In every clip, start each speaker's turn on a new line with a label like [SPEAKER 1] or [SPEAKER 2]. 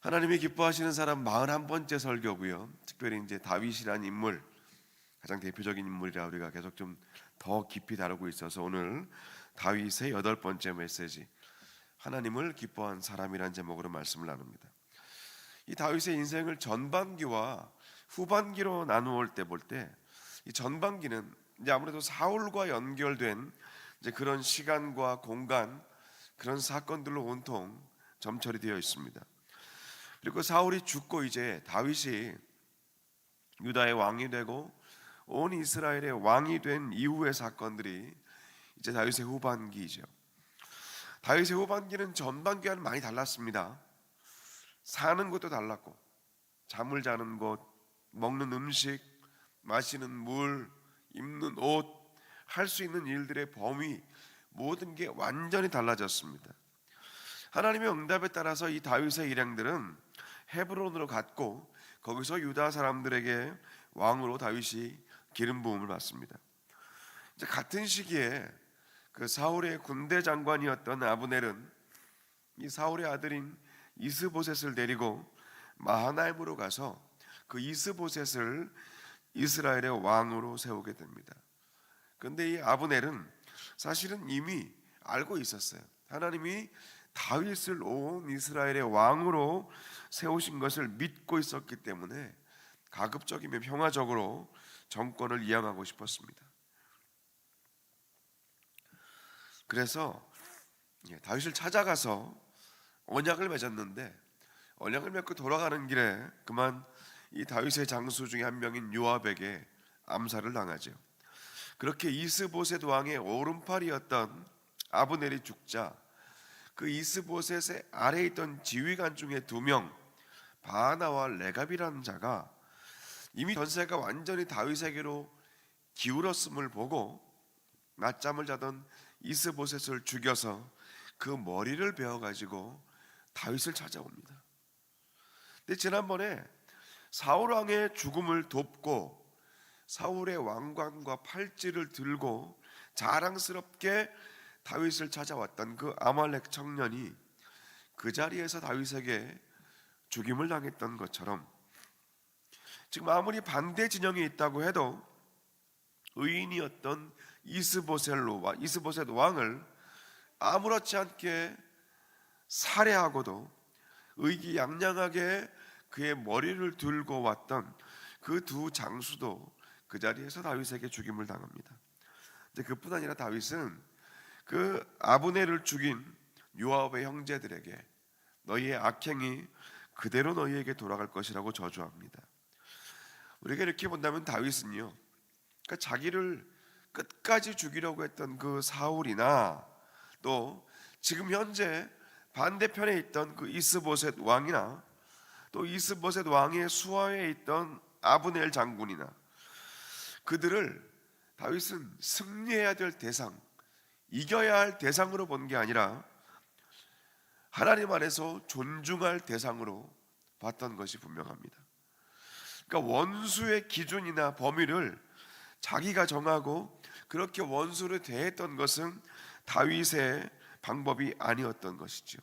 [SPEAKER 1] 하나님이 기뻐하시는 사람 41번째 설교고요. 특별히 이제 다윗이라는 인물, 가장 대표적인 인물이라 우리가 계속 좀 더 깊이 다루고 있어서 오늘 다윗의 8번째 메시지, 하나님을 기뻐한 사람이라는 제목으로 말씀을 나눕니다. 이 다윗의 인생을 전반기와 후반기로 나누어 볼 때, 이 전반기는 이제 아무래도 사울과 연결된 이제 그런 시간과 공간, 그런 사건들로 온통 점철이 되어 있습니다. 그리고 사울이 죽고 이제 다윗이 유다의 왕이 되고 온 이스라엘의 왕이 된 이후의 사건들이 이제 다윗의 후반기이죠. 다윗의 후반기는 전반기와는 많이 달랐습니다. 사는 것도 달랐고, 잠을 자는 곳, 먹는 음식, 마시는 물, 입는 옷, 할 수 있는 일들의 범위, 모든 게 완전히 달라졌습니다. 하나님의 응답에 따라서 이 다윗의 일행들은 헤브론으로 갔고, 거기서 유다 사람들에게 왕으로 다윗이 기름 부음을 받습니다. 이제 같은 시기에 그 사울의 군대 장관이었던 아브넬은 이 사울의 아들인 이스보셋을 데리고 마하나임으로 가서 그 이스보셋을 이스라엘의 왕으로 세우게 됩니다. 그런데 이 아브넬은 사실은 이미 알고 있었어요. 하나님이 다윗을 온 이스라엘의 왕으로 세우신 것을 믿고 있었기 때문에 가급적이면 평화적으로 정권을 이양하고 싶었습니다. 그래서 다윗을 찾아가서 언약을 맺었는데, 언약을 맺고 돌아가는 길에 그만 이 다윗의 장수 중에 한 명인 요압에게 암살을 당하죠. 그렇게 이스보셋 왕의 오른팔이었던 아브넬이 죽자 그 이스보셋의 아래에 있던 지휘관 중에 2명, 바하나와 레갑이라는 자가 이미 전세가 완전히 다윗에게로 기울었음을 보고 낮잠을 자던 이스보셋을 죽여서 그 머리를 베어가지고 다윗을 찾아옵니다. 근데 지난번에 사울 왕의 죽음을 돕고 사울의 왕관과 팔찌를 들고 자랑스럽게 다윗을 찾아왔던 그 아말렉 청년이 그 자리에서 다윗에게 죽임을 당했던 것처럼, 지금 아무리 반대 진영에 있다고 해도 의인이었던 이스보셋 왕을 아무렇지 않게 살해하고도 의기양양하게 그의 머리를 들고 왔던 그 2 장수도 그 자리에서 다윗에게 죽임을 당합니다. 이제 그뿐 아니라 다윗은 그 아브넬을 죽인 요압의 형제들에게 너희의 악행이 그대로 너희에게 돌아갈 것이라고 저주합니다. 우리가 이렇게 본다면 다윗은요, 그러니까 자기를 끝까지 죽이려고 했던 그 사울이나 또 지금 현재 반대편에 있던 그 이스보셋 왕이나 또 이스보셋 왕의 수하에 있던 아브넬 장군이나 그들을 다윗은 승리해야 될 대상, 이겨야 할 대상으로 본 게 아니라 하나님 안에서 존중할 대상으로 봤던 것이 분명합니다. 그러니까 원수의 기준이나 범위를 자기가 정하고 그렇게 원수를 대했던 것은 다윗의 방법이 아니었던 것이죠.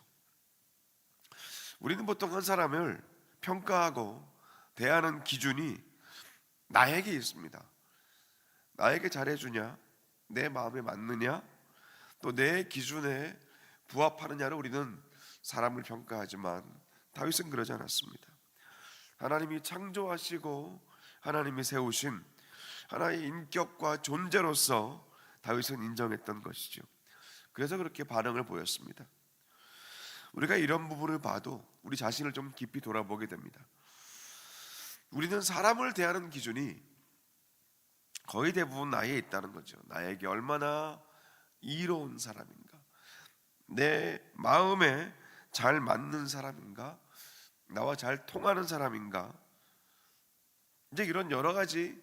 [SPEAKER 1] 우리는 보통 한 사람을 평가하고 대하는 기준이 나에게 있습니다. 나에게 잘해주냐, 내 마음에 맞느냐, 또 내 기준에 부합하느냐를 우리는 사람을 평가하지만 다윗은 그러지 않았습니다. 하나님이 창조하시고 하나님이 세우신 하나의 인격과 존재로서 다윗은 인정했던 것이죠. 그래서 그렇게 반응을 보였습니다. 우리가 이런 부분을 봐도 우리 자신을 좀 깊이 돌아보게 됩니다. 우리는 사람을 대하는 기준이 거의 대부분 나에 있다는 거죠. 나에게 얼마나 이로운 사람인가, 내 마음에 잘 맞는 사람인가, 나와 잘 통하는 사람인가, 이제 이런 여러 가지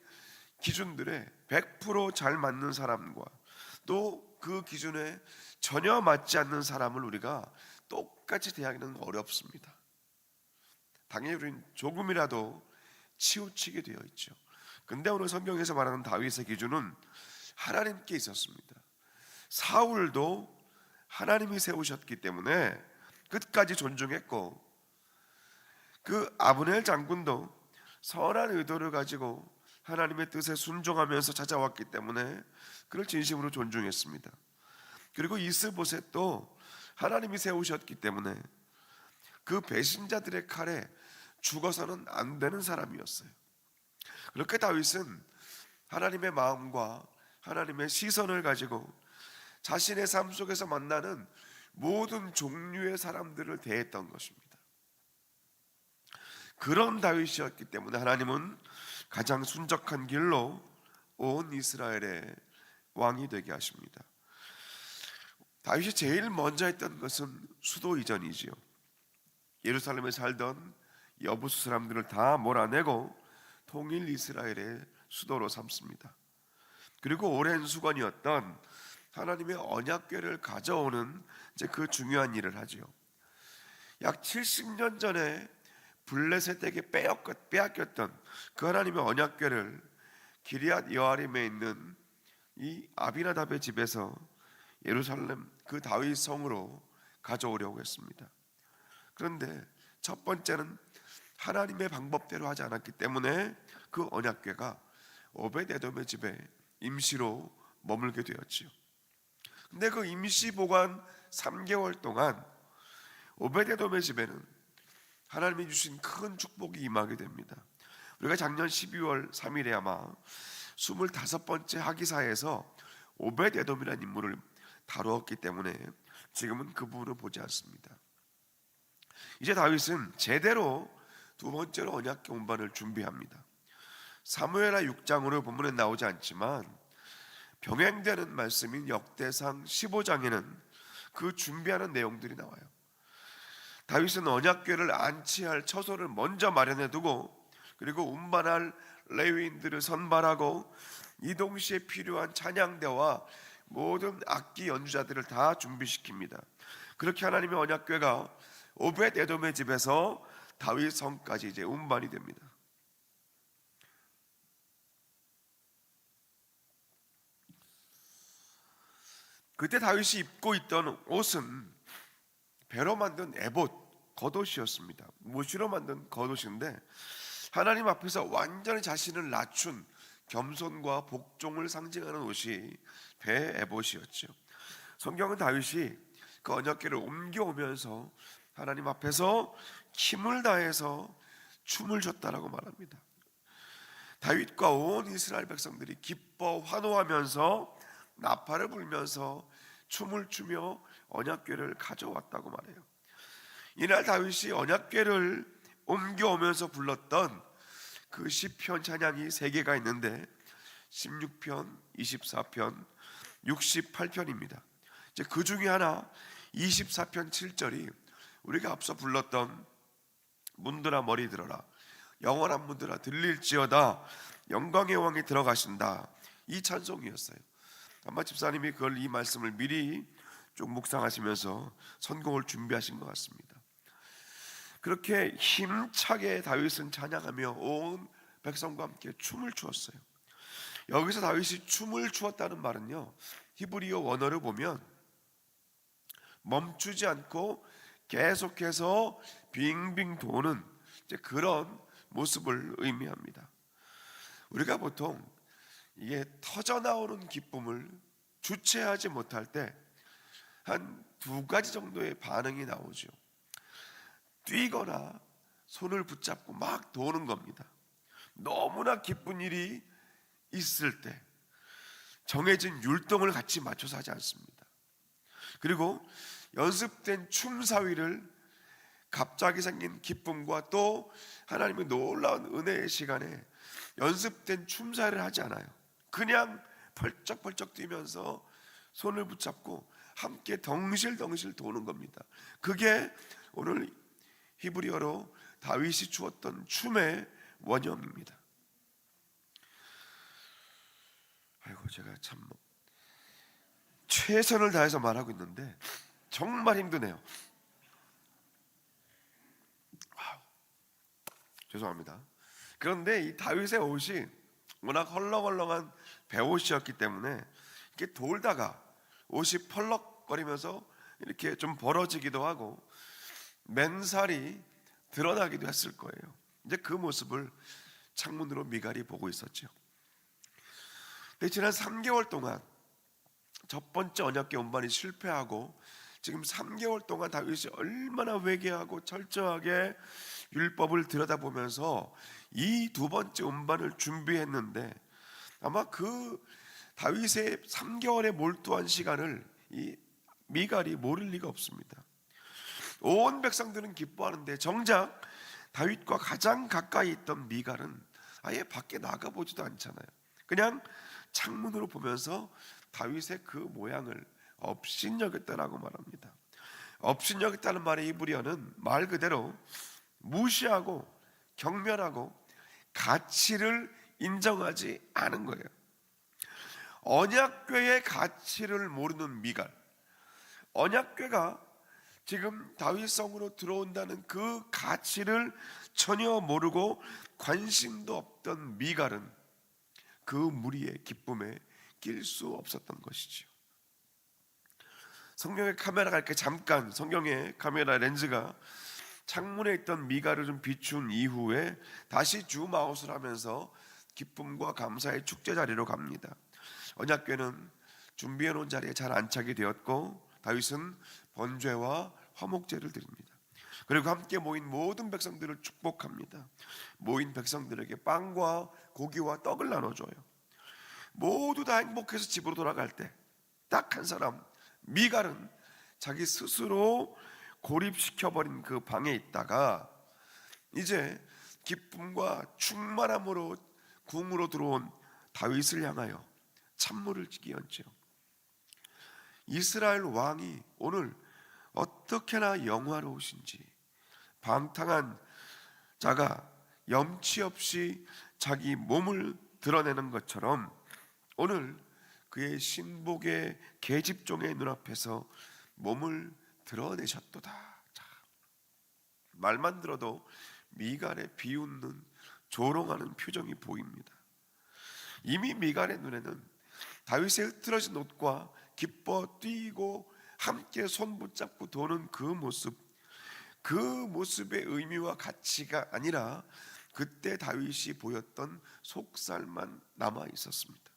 [SPEAKER 1] 기준들에 100% 잘 맞는 사람과 또 그 기준에 전혀 맞지 않는 사람을 우리가 똑같이 대하기는 어렵습니다. 당연히 우리는 조금이라도 치우치게 되어 있죠. 근데 오늘 성경에서 말하는 다윗의 기준은 하나님께 있었습니다. 사울도 하나님이 세우셨기 때문에 끝까지 존중했고, 그 아브넬 장군도 선한 의도를 가지고 하나님의 뜻에 순종하면서 찾아왔기 때문에 그를 진심으로 존중했습니다. 그리고 이스보셋도 하나님이 세우셨기 때문에 그 배신자들의 칼에 죽어서는 안 되는 사람이었어요. 그렇게 다윗은 하나님의 마음과 하나님의 시선을 가지고 자신의 삶 속에서 만나는 모든 종류의 사람들을 대했던 것입니다. 그런 다윗이었기 때문에 하나님은 가장 순적한 길로 온 이스라엘의 왕이 되게 하십니다. 다윗이 제일 먼저 했던 것은 수도 이전이지요. 예루살렘에 살던 여부수 사람들을 다 몰아내고 통일 이스라엘의 수도로 삼습니다. 그리고 오랜 수건이었던 하나님의 언약궤를 가져오는 이제 그 중요한 일을 하지요. 약 70년 전에 블레셋에게 빼앗겼던 그 하나님의 언약궤를 기리앗 여아림에 있는 이 아비나답의 집에서 예루살렘 그 다윗 성으로 가져오려고 했습니다. 그런데 첫 번째는 하나님의 방법대로 하지 않았기 때문에 그 언약궤가 오벳에돔의 집에 임시로 머물게 되었지요. 근데 그 임시 보관 3개월 동안 오벳에돔의 집에는 하나님이 주신 큰 축복이 임하게 됩니다. 우리가 작년 12월 3일에 아마 25번째 하기사에서 오벳에돔이라는 인물을 다루었기 때문에 지금은 그 부분을 보지 않습니다. 이제 다윗은 제대로 두 번째로 언약궤 운반을 준비합니다. 사무엘하 6장으로 본문에 나오지 않지만 병행되는 말씀인 역대상 15장에는 그 준비하는 내용들이 나와요. 다윗은 언약궤를 안치할 처소를 먼저 마련해 두고 그리고 운반할 레위인들을 선발하고 이동 시에 필요한 찬양대와 모든 악기 연주자들을 다 준비시킵니다. 그렇게 하나님의 언약궤가 오벳에돔의 집에서 다윗 성까지 이제 운반이 됩니다. 그때 다윗이 입고 있던 옷은 배로 만든 에봇, 겉옷이었습니다. 못으로 만든 겉옷인데 하나님 앞에서 완전히 자신을 낮춘 겸손과 복종을 상징하는 옷이 배 에봇이었죠. 성경은 다윗이 그 언약궤를 옮겨오면서 하나님 앞에서 힘을 다해서 춤을 췄다라고 말합니다. 다윗과 온 이스라엘 백성들이 기뻐 환호하면서 나팔을 불면서 춤을 추며 언약궤를 가져왔다고 말해요. 이날 다윗이 언약궤를 옮겨오면서 불렀던 그 시편 찬양이 3개가 있는데 16편, 24편, 68편입니다. 이제 그 중에 하나 24편 7절이 우리가 앞서 불렀던 문들아 머리 들어라 영원한 문들아 들릴지어다 영광의 왕이 들어가신다 이 찬송이었어요. 아마 집사님이 그걸 이 말씀을 미리 쭉 묵상하시면서 선곡을 준비하신 것 같습니다. 그렇게 힘차게 다윗은 찬양하며 온 백성과 함께 춤을 추었어요. 여기서 다윗이 춤을 추었다는 말은요, 히브리어 원어를 보면 멈추지 않고 계속해서 빙빙 도는 이제 그런 모습을 의미합니다. 우리가 보통 이게 터져 나오는 기쁨을 주체하지 못할 때 한 2가지 정도의 반응이 나오죠. 뛰거나 손을 붙잡고 막 도는 겁니다. 너무나 기쁜 일이 있을 때 정해진 율동을 같이 맞춰서 하지 않습니다. 그리고 연습된 춤사위를 갑자기 생긴 기쁨과 또 하나님의 놀라운 은혜의 시간에 연습된 춤사위를 하지 않아요. 그냥 펄쩍펄쩍 뛰면서 손을 붙잡고 함께 덩실덩실 도는 겁니다. 그게 오늘 히브리어로 다윗이 추었던 춤의 원형입니다. 아이고 제가 참 최선을 다해서 말하고 있는데 정말 힘드네요. 죄송합니다. 그런데 이 다윗의 옷이 워낙 헐렁헐렁한 배옷이었기 때문에 이렇게 돌다가 옷이 펄럭거리면서 이렇게 좀 벌어지기도 하고 맨살이 드러나기도 했을 거예요. 이제 그 모습을 창문으로 미갈이 보고 있었죠. 근데 지난 3개월 동안 첫 번째 언약궤 운반이 실패하고 지금 3개월 동안 다윗이 얼마나 회개하고 철저하게 율법을 들여다보면서 이 두 번째 운반을 준비했는데, 아마 그 다윗의 3개월에 몰두한 시간을 이 미갈이 모를 리가 없습니다. 온 백성들은 기뻐하는데 정작 다윗과 가장 가까이 있던 미갈은 아예 밖에 나가보지도 않잖아요. 그냥 창문으로 보면서 다윗의 그 모양을 업신여겼다라고 말합니다. 업신여겼다는 말의 히브리어는 말 그대로 무시하고 경멸하고 가치를 인정하지 않은 거예요. 언약궤의 가치를 모르는 미갈, 언약궤가 지금 다윗성으로 들어온다는 그 가치를 전혀 모르고 관심도 없던 미갈은 그 무리의 기쁨에 낄 수 없었던 것이죠. 성경의 카메라가 이렇게 잠깐, 성경의 카메라 렌즈가 창문에 있던 미갈을 좀 비춘 이후에 다시 줌아웃을 하면서 기쁨과 감사의 축제 자리로 갑니다. 언약궤는 준비해 놓은 자리에 잘 안착이 되었고 다윗은 번제와 화목제를 드립니다. 그리고 함께 모인 모든 백성들을 축복합니다. 모인 백성들에게 빵과 고기와 떡을 나눠줘요. 모두 다 행복해서 집으로 돌아갈 때 딱 한 사람, 미갈은 자기 스스로 고립시켜버린 그 방에 있다가 이제 기쁨과 충만함으로 궁으로 들어온 다윗을 향하여 찬물을 끼얹죠. 이스라엘 왕이 오늘 어떻게나 영화로우신지, 방탕한 자가 염치 없이 자기 몸을 드러내는 것처럼 오늘 그의 신복의 계집종의 눈앞에서 몸을 드러내셨도다. 자, 말만 들어도 미갈의 비웃는 조롱하는 표정이 보입니다. 이미 미갈의 눈에는 다윗의 흐트러진 옷과 기뻐 뛰고 함께 손 붙잡고 도는 그 모습, 그 모습의 의미와 가치가 아니라 그때 다윗이 보였던 속살만 남아 있었습니다.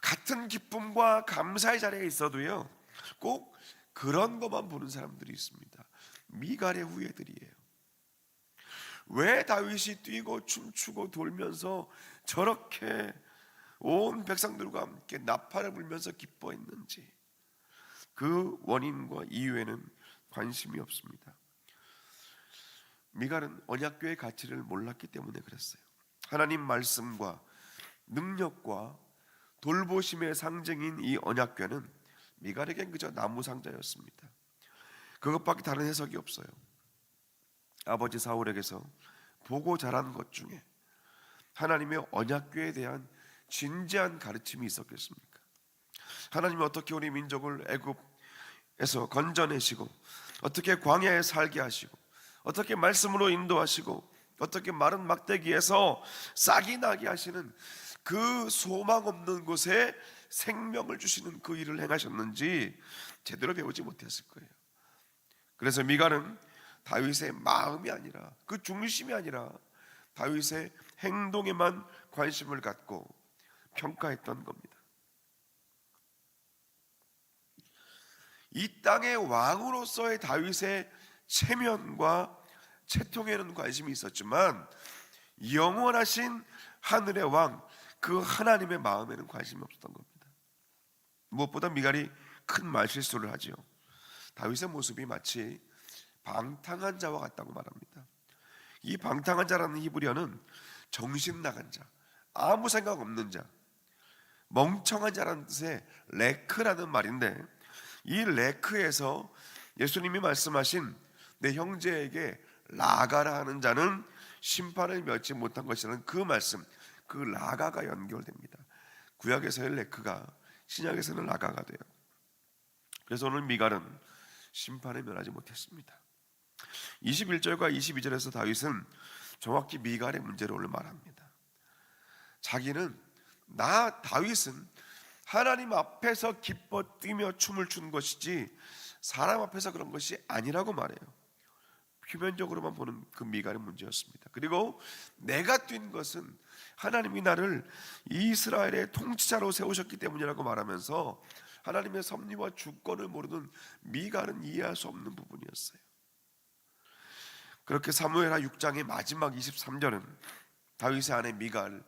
[SPEAKER 1] 같은 기쁨과 감사의 자리에 있어도요, 꼭 그런 것만 보는 사람들이 있습니다. 미갈의 후예들이에요. 왜 다윗이 뛰고 춤추고 돌면서 저렇게 온 백성들과 함께 나팔을 불면서 기뻐했는지 그 원인과 이유에는 관심이 없습니다. 미갈은 언약궤의 가치를 몰랐기 때문에 그랬어요. 하나님 말씀과 능력과 돌보심의 상징인 이 언약궤는 미갈에겐 그저 나무 상자였습니다. 그것밖에 다른 해석이 없어요. 아버지 사울에게서 보고 자란 것 중에 하나님의 언약궤에 대한 진지한 가르침이 있었겠습니까? 하나님이 어떻게 우리 민족을 애굽에서 건져내시고 어떻게 광야에 살게 하시고 어떻게 말씀으로 인도하시고 어떻게 마른 막대기에서 싹이 나게 하시는 그 소망 없는 곳에 생명을 주시는 그 일을 행하셨는지 제대로 배우지 못했을 거예요. 그래서 미갈은 다윗의 마음이 아니라 그 중심이 아니라 다윗의 행동에만 관심을 갖고 평가했던 겁니다. 이 땅의 왕으로서의 다윗의 체면과 체통에는 관심이 있었지만 영원하신 하늘의 왕, 그 하나님의 마음에는 관심이 없었던 겁니다. 무엇보다 미갈이 큰 말실수를 하죠. 다윗의 모습이 마치 방탕한 자와 같다고 말합니다. 이 방탕한 자라는 히브리어는 정신 나간 자, 아무 생각 없는 자, 멍청한 자라는 뜻의 레크라는 말인데, 이 레크에서 예수님이 말씀하신 내 형제에게 라가라 하는 자는 심판을 면치 못한 것이라는 그 말씀, 그 라가가 연결됩니다. 구약에서의 레크가 신약에서는 라가가 돼요. 그래서 오늘 미갈은 심판에 면하지 못했습니다. 21절과 22절에서 다윗은 정확히 미갈의 문제를 오늘 말합니다. 자기는 나 다윗은 하나님 앞에서 기뻐 뛰며 춤을 춘 것이지 사람 앞에서 그런 것이 아니라고 말해요. 표면적으로만 보는 그 미갈의 문제였습니다. 그리고 내가 뛴 것은 하나님이 나를 이스라엘의 통치자로 세우셨기 때문이라고 말하면서 하나님의 섭리와 주권을 모르는 미갈은 이해할 수 없는 부분이었어요. 그렇게 사무엘하 6장의 마지막 23절은 다윗의 아내 미갈,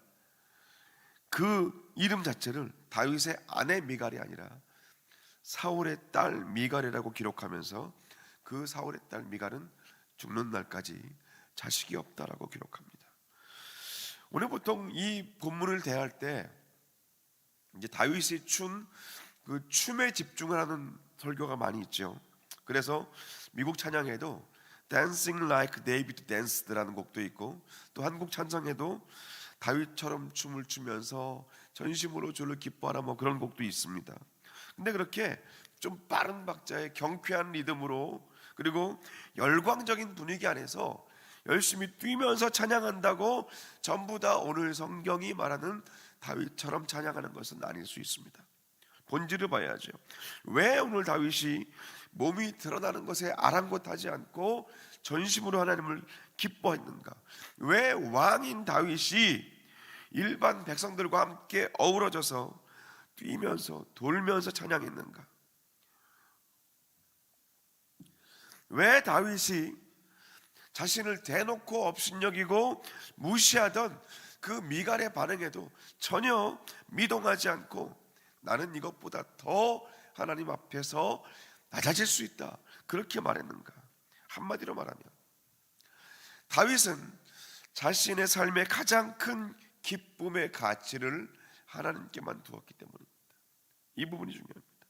[SPEAKER 1] 그 이름 자체를 다윗의 아내 미갈이 아니라 사울의 딸 미갈이라고 기록하면서 그 사울의 딸 미갈은 죽는 날까지 자식이 없다라고 기록합니다. 오늘 보통 이 본문을 대할 때 이제 다윗이 춘 그 춤에 집중을 하는 설교가 많이 있죠. 그래서 미국 찬양에도 Dancing Like David Danced라는 곡도 있고, 또 한국 찬송에도 다윗처럼 춤을 추면서 전심으로 주를 기뻐하라 뭐 그런 곡도 있습니다. 근데 그렇게 좀 빠른 박자의 경쾌한 리듬으로 그리고 열광적인 분위기 안에서 열심히 뛰면서 찬양한다고 전부 다 오늘 성경이 말하는 다윗처럼 찬양하는 것은 아닐 수 있습니다. 본질을 봐야죠. 왜 오늘 다윗이 몸이 드러나는 것에 아랑곳하지 않고 전심으로 하나님을 기뻐했는가? 왜 왕인 다윗이 일반 백성들과 함께 어우러져서 뛰면서 돌면서 찬양했는가? 왜 다윗이 자신을 대놓고 업신여기고 무시하던 그 미갈의 반응에도 전혀 미동하지 않고 나는 이것보다 더 하나님 앞에서 낮아질 수 있다, 그렇게 말했는가? 한마디로 말하면 다윗은 자신의 삶의 가장 큰 기쁨의 가치를 하나님께만 두었기 때문입니다. 이 부분이 중요합니다.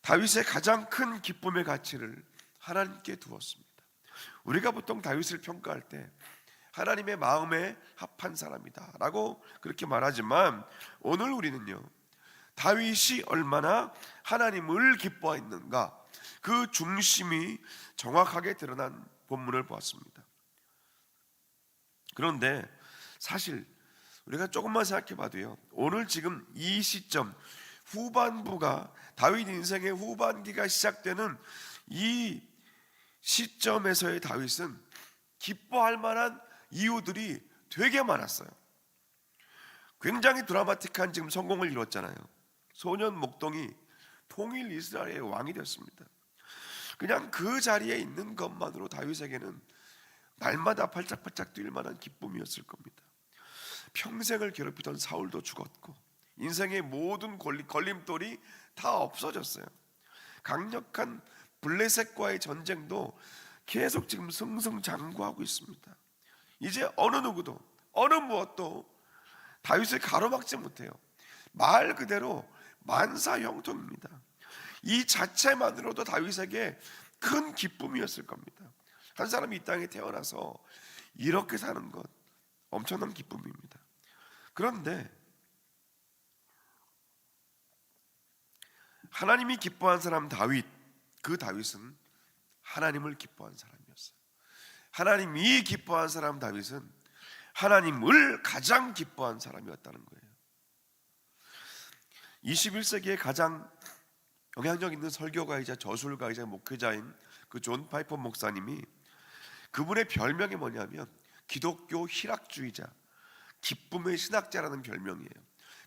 [SPEAKER 1] 다윗의 가장 큰 기쁨의 가치를 하나님께 두었습니다. 우리가 보통 다윗을 평가할 때 하나님의 마음에 합한 사람이다 라고 그렇게 말하지만, 오늘 우리는요, 다윗이 얼마나 하나님을 기뻐했는가, 그 중심이 정확하게 드러난 본문을 보았습니다. 그런데 사실 우리가 조금만 생각해 봐도요, 오늘 지금 이 시점, 후반부가 다윗 인생의 후반기가 시작되는 이 시점에서의 다윗은 기뻐할 만한 이유들이 되게 많았어요. 굉장히 드라마틱한 지금 성공을 이뤘잖아요. 소년 목동이 통일 이스라엘의 왕이 됐습니다. 그냥 그 자리에 있는 것만으로 다윗에게는 날마다 팔짝팔짝 뛸 만한 기쁨이었을 겁니다. 평생을 괴롭히던 사울도 죽었고 인생의 모든 걸림돌이 다 없어졌어요. 강력한 블레셋과의 전쟁도 계속 지금 승승장구하고 있습니다. 이제 어느 누구도 어느 무엇도 다윗을 가로막지 못해요. 말 그대로 만사형통입니다. 이 자체만으로도 다윗에게 큰 기쁨이었을 겁니다. 한 사람이 이 땅에 태어나서 이렇게 사는 것 엄청난 기쁨입니다. 그런데 하나님이 기뻐한 사람 다윗, 그 다윗은 하나님을 기뻐한 사람이었어요. 하나님이 기뻐한 사람 다윗은 하나님을 가장 기뻐한 사람이었다는 거예요. 21세기에 가장 영향력 있는 설교가이자 저술가이자 목회자인 그 존 파이퍼 목사님이, 그분의 별명이 뭐냐면 기독교 희락주의자, 기쁨의 신학자라는 별명이에요.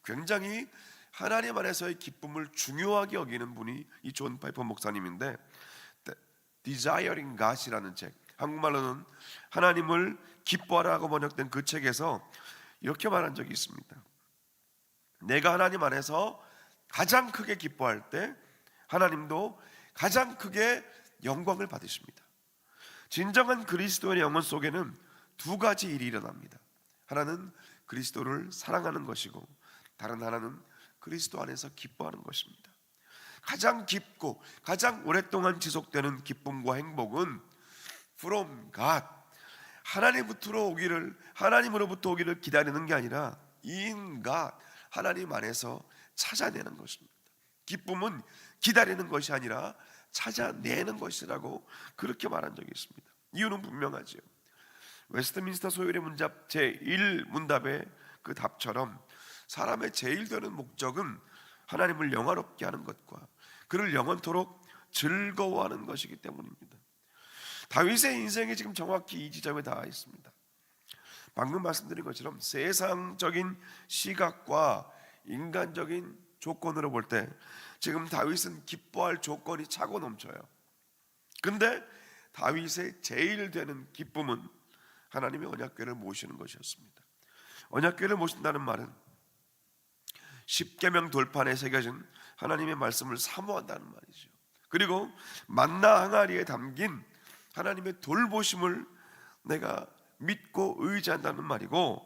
[SPEAKER 1] 굉장히 하나님 안에서의 기쁨을 중요하게 여기는 분이 이 존 파이퍼 목사님인데, Desiring God이라는 책, 한국말로는 하나님을 기뻐하라고 번역된 그 책에서 이렇게 말한 적이 있습니다. 내가 하나님 안에서 가장 크게 기뻐할 때 하나님도 가장 크게 영광을 받으십니다. 진정한 그리스도의 영혼 속에는 두 가지 일이 일어납니다. 하나는 그리스도를 사랑하는 것이고, 다른 하나는 그리스도 안에서 기뻐하는 것입니다. 가장 깊고 가장 오랫동안 지속되는 기쁨과 행복은 from God, 하나님으로부터 오기를 기다리는 게 아니라 in God, 하나님 안에서 찾아내는 것입니다. 기쁨은 기다리는 것이 아니라 찾아내는 것이라고 그렇게 말한 적이 있습니다. 이유는 분명하지요. 웨스트민스터 소율의 문답 제1문답의 그 답처럼 사람의 제일 되는 목적은 하나님을 영화롭게 하는 것과 그를 영원토록 즐거워하는 것이기 때문입니다. 다윗의 인생이 지금 정확히 이 지점에 닿아 있습니다. 방금 말씀드린 것처럼 세상적인 시각과 인간적인 조건으로 볼 때 지금 다윗은 기뻐할 조건이 차고 넘쳐요. 근데 다윗의 제일 되는 기쁨은 하나님의 언약궤를 모시는 것이었습니다. 언약궤를 모신다는 말은 십계명 돌판에 새겨진 하나님의 말씀을 사모한다는 말이죠. 그리고 만나 항아리에 담긴 하나님의 돌보심을 내가 믿고 의지한다는 말이고,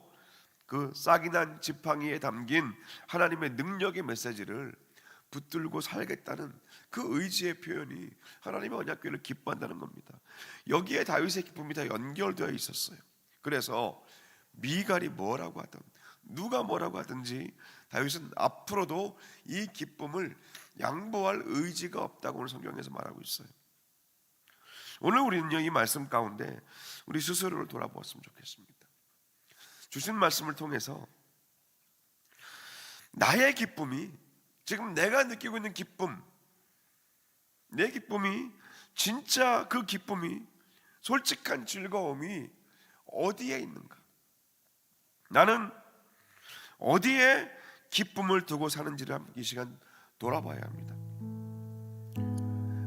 [SPEAKER 1] 그 싹이 난 지팡이에 담긴 하나님의 능력의 메시지를 붙들고 살겠다는 그 의지의 표현이 하나님의 언약궤를 기뻐한다는 겁니다. 여기에 다윗의 기쁨이 다 연결되어 있었어요. 그래서 미갈이 뭐라고 하든 누가 뭐라고 하든지 다윗은 앞으로도 이 기쁨을 양보할 의지가 없다고 오늘 성경에서 말하고 있어요. 오늘 우리는요, 이 말씀 가운데 우리 스스로를 돌아보았으면 좋겠습니다. 주신 말씀을 통해서 나의 기쁨이, 지금 내가 느끼고 있는 기쁨, 내 기쁨이 진짜 그 기쁨이, 솔직한 즐거움이 어디에 있는가? 나는 어디에 기쁨을 두고 사는지를 이 시간 돌아봐야 합니다.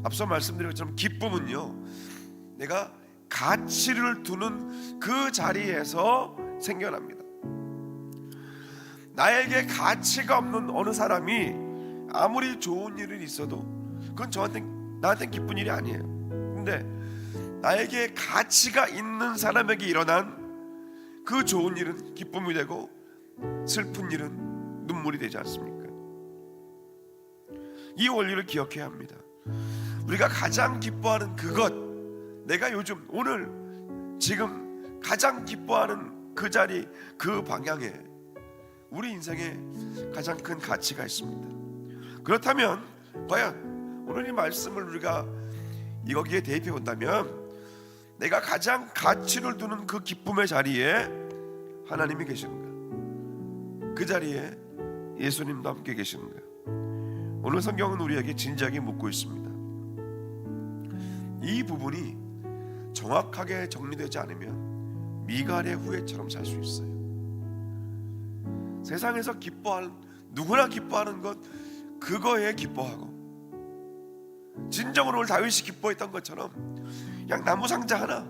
[SPEAKER 1] 앞서 말씀드린 것처럼 기쁨은요, 내가 가치를 두는 그 자리에서 생겨납니다. 나에게 가치가 없는 어느 사람이 아무리 좋은 일이 있어도 그건 나한테는 기쁜 일이 아니에요. 근데 나에게 가치가 있는 사람에게 일어난 그 좋은 일은 기쁨이 되고 슬픈 일은 눈물이 되지 않습니까? 이 원리를 기억해야 합니다. 우리가 가장 기뻐하는 그것, 내가 요즘 오늘 지금 가장 기뻐하는 그 자리, 그 방향에 우리 인생에 가장 큰 가치가 있습니다. 그렇다면 과연 오늘 이 말씀을 우리가 여기에 대입해 본다면 내가 가장 가치를 두는 그 기쁨의 자리에 하나님이 계시는가? 그 자리에 예수님도 함께 계시는가? 오늘 성경은 우리에게 진지하게 묻고 있습니다. 이 부분이 정확하게 정리되지 않으면 미갈의 후예처럼 살 수 있어요. 세상에서 누구나 기뻐하는 것, 그거에 기뻐하고, 진정으로 오늘 다윗이 기뻐했던 것처럼 그냥 나무 상자 하나,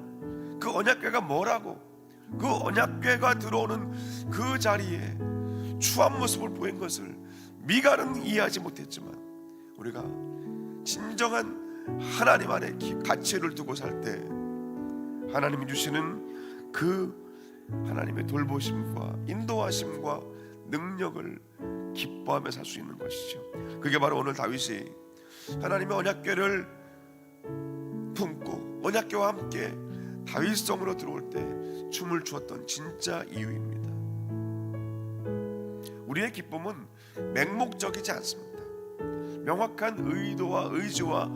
[SPEAKER 1] 그 언약궤가 뭐라고, 그 언약궤가 들어오는 그 자리에 추한 모습을 보인 것을 미갈은 이해하지 못했지만, 우리가 진정한 하나님 안에 가치를 두고 살 때 하나님이 주시는 그 하나님의 돌보심과 인도하심과 능력을 기뻐하며 살 수 있는 것이죠. 그게 바로 오늘 다윗이 하나님의 언약궤를 품고 언약궤와 함께 다윗성으로 들어올 때 춤을 추었던 진짜 이유입니다. 우리의 기쁨은 맹목적이지 않습니다. 명확한 의도와 의지와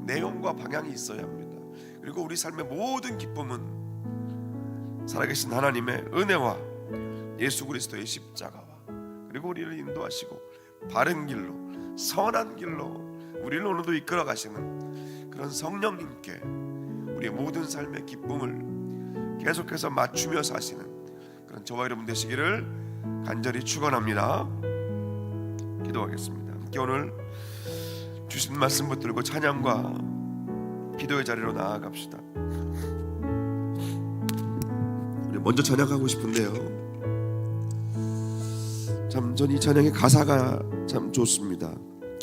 [SPEAKER 1] 내용과 방향이 있어야 합니다. 그리고 우리 삶의 모든 기쁨은 살아계신 하나님의 은혜와 예수 그리스도의 십자가와, 그리고 우리를 인도하시고 바른 길로, 선한 길로 우리를 오늘도 이끌어 가시는 그런 성령님께 우리의 모든 삶의 기쁨을 계속해서 맞추며 사시는 그런 저와 여러분 되시기를 간절히 축원합니다. 기도하겠습니다. 함께 오늘 주신 말씀 붙들고 찬양과 기도의 자리로 나아갑시다. 우리 먼저 찬양하고 싶은데요, 참 전 이 찬양의 가사가 참 좋습니다.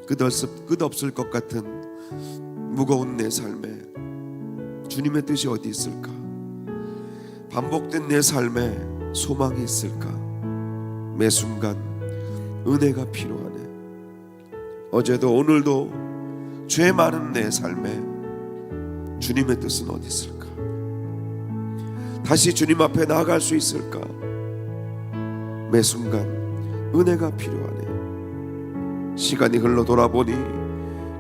[SPEAKER 1] 끝없을 것 같은 무거운 내 삶에 주님의 뜻이 어디 있을까? 반복된 내 삶에 소망이 있을까? 매 순간 은혜가 필요하네. 어제도 오늘도 죄 많은 내 삶에 주님의 뜻은 어디 있을까? 다시 주님 앞에 나아갈 수 있을까? 매 순간 은혜가 필요하네. 시간이 흘러 돌아보니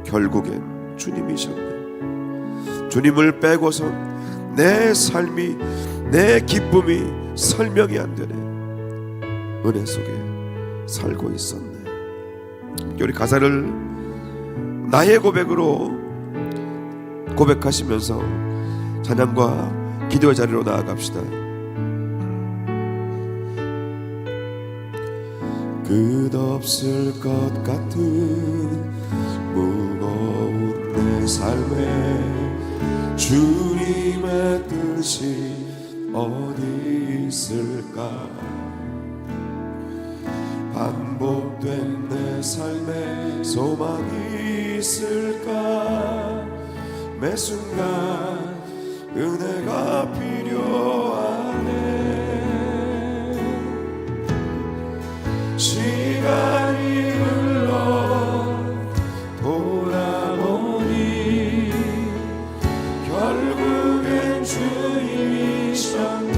[SPEAKER 1] 결국엔 주님이셨네. 주님을 빼고선 내 삶이, 내 기쁨이 설명이 안 되네. 은혜 속에 살고 있었네. 우리 가사를 나의 고백으로 고백하시면서 찬양과 기도의 자리로 나아갑시다. 끝없을 것 같은 무거운 내 삶에 주님의 뜻이 어디 있을까? 반복된 내 삶에 소망이 있을까? 매 순간 은혜가 필요하네. 시간이 흘러 돌아보니 결국엔 주님이셨네.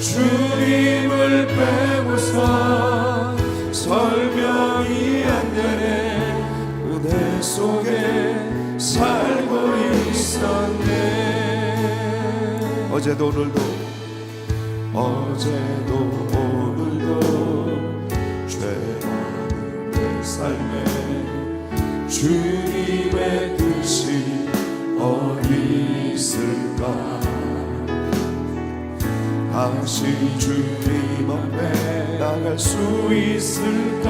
[SPEAKER 1] 주님을 빼고서 설명이 안 되네. 은혜 속에 살고 있었네. 어제도 오늘도 죄 많은 내 삶에 주님의 뜻이 어디 있을까? 다시 주님 앞에 나갈 수 있을까?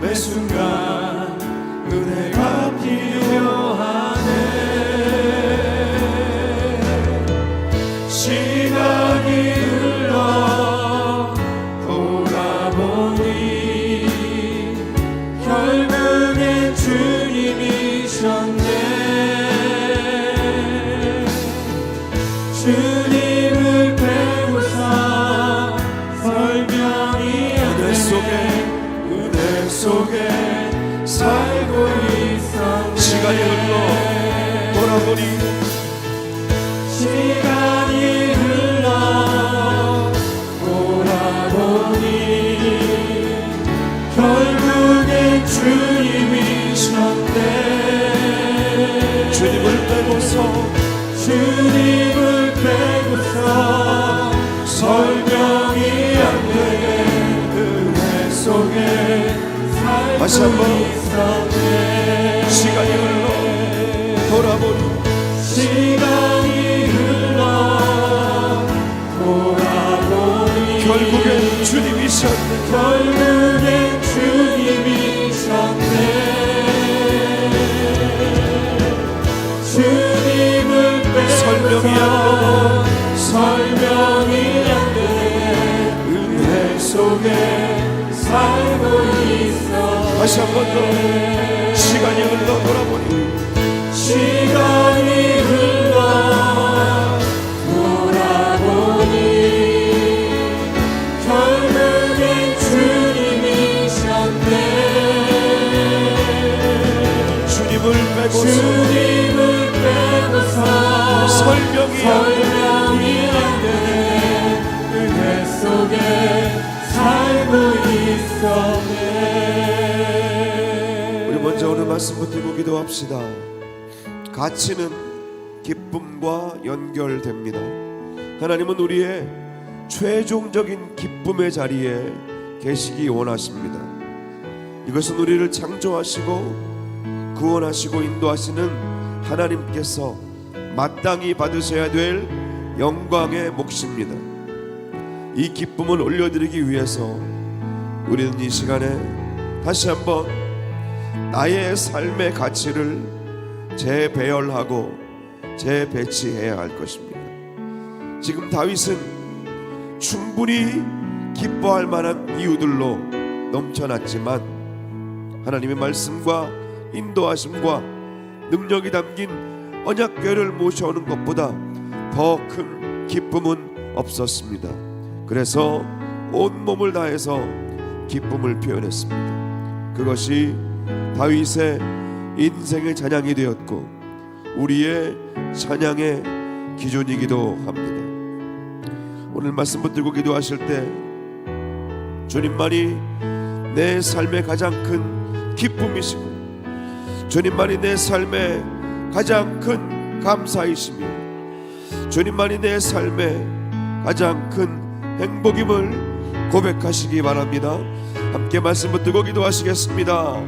[SPEAKER 1] 매 순간 은혜가 필요하네. 시간이 흘러 돌아보니 결국엔 주님이셨네. 주님을 빼고서 설명이 안 되네. 은혜 속에 살고 있었네. 시간이 흘러 돌아보니 시간이 흘러 돌아보니 결국엔 주님이셨네. 주님을 빼고서 설명이 안 되네. 은혜 속에 다시 한번 시간이 흘러 돌아보니 결국엔 주님이셨네. 주님을 빼고서 설명이 안 되네. 은혜 속에 살고 있어. 다시 한 번 더 시간이 흘러 돌아보니 결국엔 주님이셨네. 주님을 빼고서 설명이 안 되네. 은혜 속에 살고 있었네. 우리 먼저 오늘 말씀 붙들고 기도합시다. 가치는 기쁨과 연결됩니다. 하나님은 우리의 최종적인 기쁨의 자리에 계시기 원하십니다. 이것은 우리를 창조하시고 구원하시고 인도하시는 하나님께서 마땅히 받으셔야 될 영광의 몫입니다. 이 기쁨을 올려드리기 위해서 우리는 이 시간에 다시 한번 나의 삶의 가치를 재배열하고 재배치해야 할 것입니다. 지금 다윗은 충분히 기뻐할 만한 이유들로 넘쳐났지만 하나님의 말씀과 인도하심과 능력이 담긴 언약궤를 모셔오는 것보다 더 큰 기쁨은 없었습니다. 그래서 온몸을 다해서 기쁨을 표현했습니다. 그것이 다윗의 인생의 찬양이 되었고 우리의 찬양의 기준이기도 합니다. 오늘 말씀 붙들고 기도하실 때 주님만이 내 삶의 가장 큰 기쁨이시고 주님만이 내 삶의 가장 큰 감사이시며 주님만이 내 삶의 가장 큰 행복임을 고백하시기 바랍니다. 함께 말씀 붙들고 기도하시겠습니다.